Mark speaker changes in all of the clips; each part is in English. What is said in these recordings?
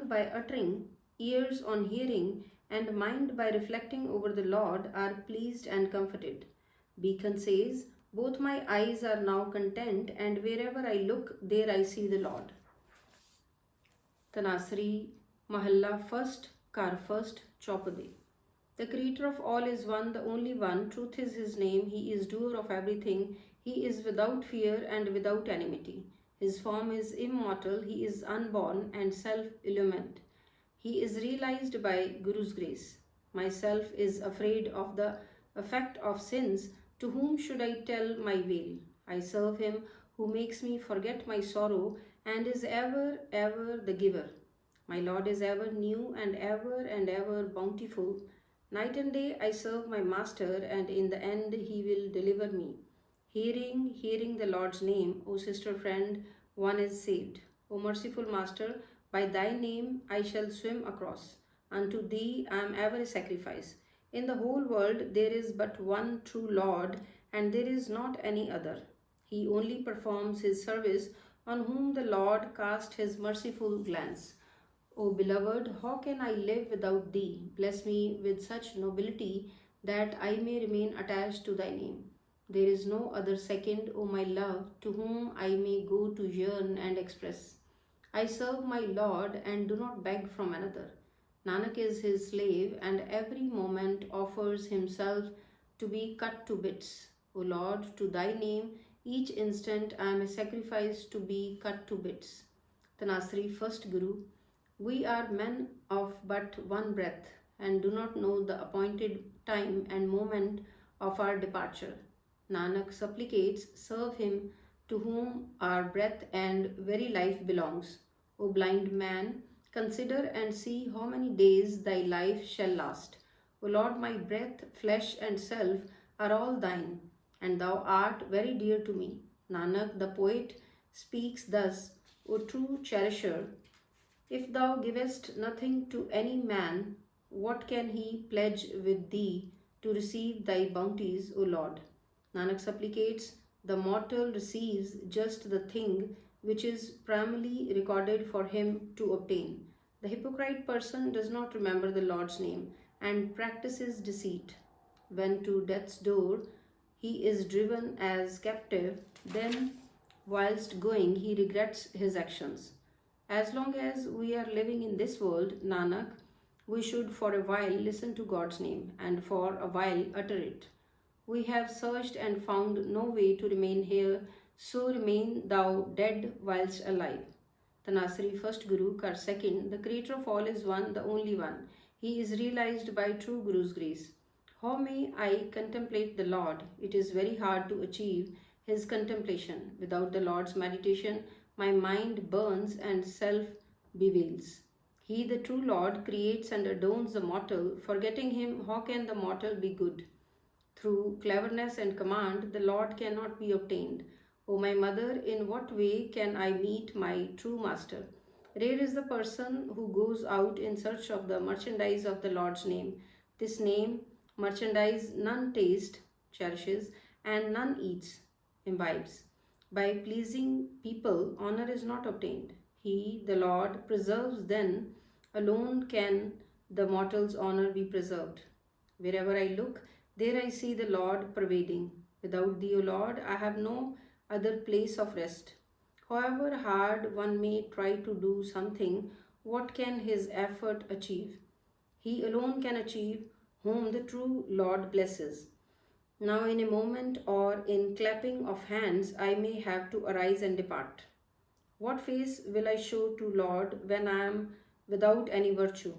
Speaker 1: by uttering, ears on hearing, and mind by reflecting over the Lord are pleased and comforted. Beacon says, both my eyes are now content, and wherever I look, there I see the Lord. Tanasri Mahalla first, Kar first, Chaupadi. The Creator of all is one, the only one. Truth is His name. He is doer of everything. He is without fear and without enmity. His form is immortal. He is unborn and self-illumined. He is realized by Guru's grace. Myself is afraid of the effect of sins. To whom should I tell my wail? I serve Him who makes me forget my sorrow and is ever, ever the giver. My Lord is ever new and ever bountiful. Night and day I serve my Master, and in the end He will deliver me. Hearing the Lord's name, O sister friend, one is saved. O merciful Master, by Thy name I shall swim across. Unto Thee I am ever a sacrifice. In the whole world there is but one true Lord, and there is not any other. He only performs His service on whom the Lord cast His merciful glance. O beloved, how can I live without Thee? Bless me with such nobility that I may remain attached to Thy name. There is no other second, O my love, to whom I may go to yearn and express. I serve my Lord and do not beg from another. Nanak is His slave and every moment offers himself to be cut to bits. O Lord, to Thy name, each instant I am a sacrifice to be cut to bits. Tanasri First Guru. We are men of but one breath and do not know the appointed time and moment of our departure. Nanak supplicates, serve Him to whom our breath and very life belongs. O blind man, consider and see how many days thy life shall last. O Lord, my breath, flesh and self are all Thine, and Thou art very dear to me. Nanak, the poet, speaks thus, O true cherisher, if Thou givest nothing to any man, what can he pledge with Thee to receive Thy bounties, O Lord? Nanak supplicates, the mortal receives just the thing which is primarily recorded for him to obtain. The hypocrite person does not remember the Lord's name and practices deceit. When to death's door he is driven as captive, then whilst going he regrets his actions. As long as we are living in this world, Nanak, we should for a while listen to God's name and for a while utter it. We have searched and found no way to remain here, so remain Thou dead whilst alive. Tanasri First Guru, Kar Second, the Creator of all is one, the only one. He is realized by true Guru's grace. How may I contemplate the Lord? It is very hard to achieve His contemplation. Without the Lord's meditation, my mind burns and self bewails. He, the true Lord, creates and adorns the mortal. Forgetting Him, how can the mortal be good? Through cleverness and command, the Lord cannot be obtained. O my mother, in what way can I meet my true Master? Rare is the person who goes out in search of the merchandise of the Lord's name. This name, merchandise, none tastes, cherishes, and none eats, imbibes. By pleasing people, honor is not obtained. He, the Lord, preserves, then alone can the mortal's honor be preserved. Wherever I look, there I see the Lord pervading. Without Thee, O Lord, I have no other place of rest. However hard one may try to do something, what can his effort achieve? He alone can achieve whom the true Lord blesses. Now in a moment or in clapping of hands, I may have to arise and depart. What face will I show to Lord when I am without any virtue?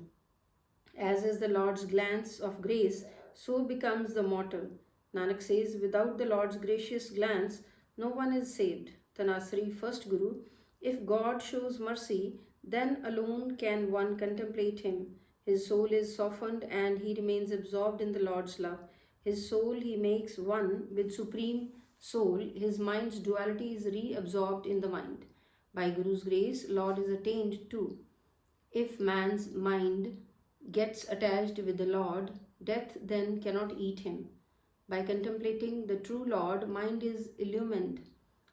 Speaker 1: As is the Lord's glance of grace, so becomes the mortal. Nanak says, without the Lord's gracious glance, no one is saved. Tanasri First Guru, if God shows mercy, then alone can one contemplate Him. His soul is softened and he remains absorbed in the Lord's love. His soul he makes one with Supreme Soul. His mind's duality is reabsorbed in the mind. By Guru's grace, Lord is attained too. If man's mind gets attached with the Lord, death then cannot eat him. By contemplating the true Lord, mind is illumined,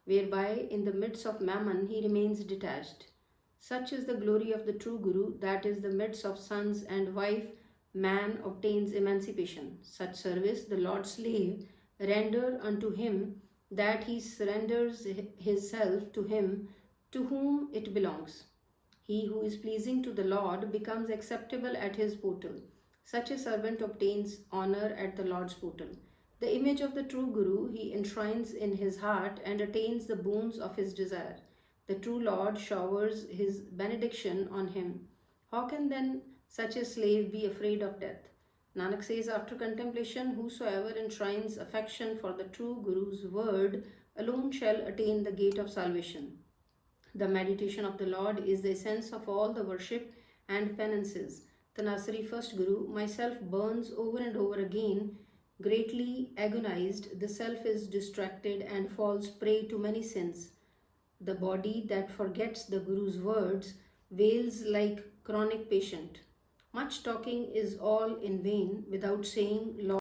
Speaker 1: whereby in the midst of mammon he remains detached. Such is the glory of the true Guru, that is the midst of sons and wife, man obtains emancipation. Such service the Lord's slave render unto him, that he surrenders his self to him to whom it belongs. He who is pleasing to the Lord becomes acceptable at his portal. Such a servant obtains honor at the Lord's portal. The image of the true Guru he enshrines in his heart and attains the boons of his desire. The true Lord showers his benediction on him. How can then such a slave be afraid of death? Nanak says, after contemplation, whosoever enshrines affection for the true Guru's word alone shall attain the gate of salvation. The meditation of the Lord is the essence of all the worship and penances. Tanasari first Guru, myself burns over and over again, greatly agonized, the self is distracted and falls prey to many sins. The body that forgets the Guru's words wails like chronic patient. Much talking is all in vain without saying, Lord.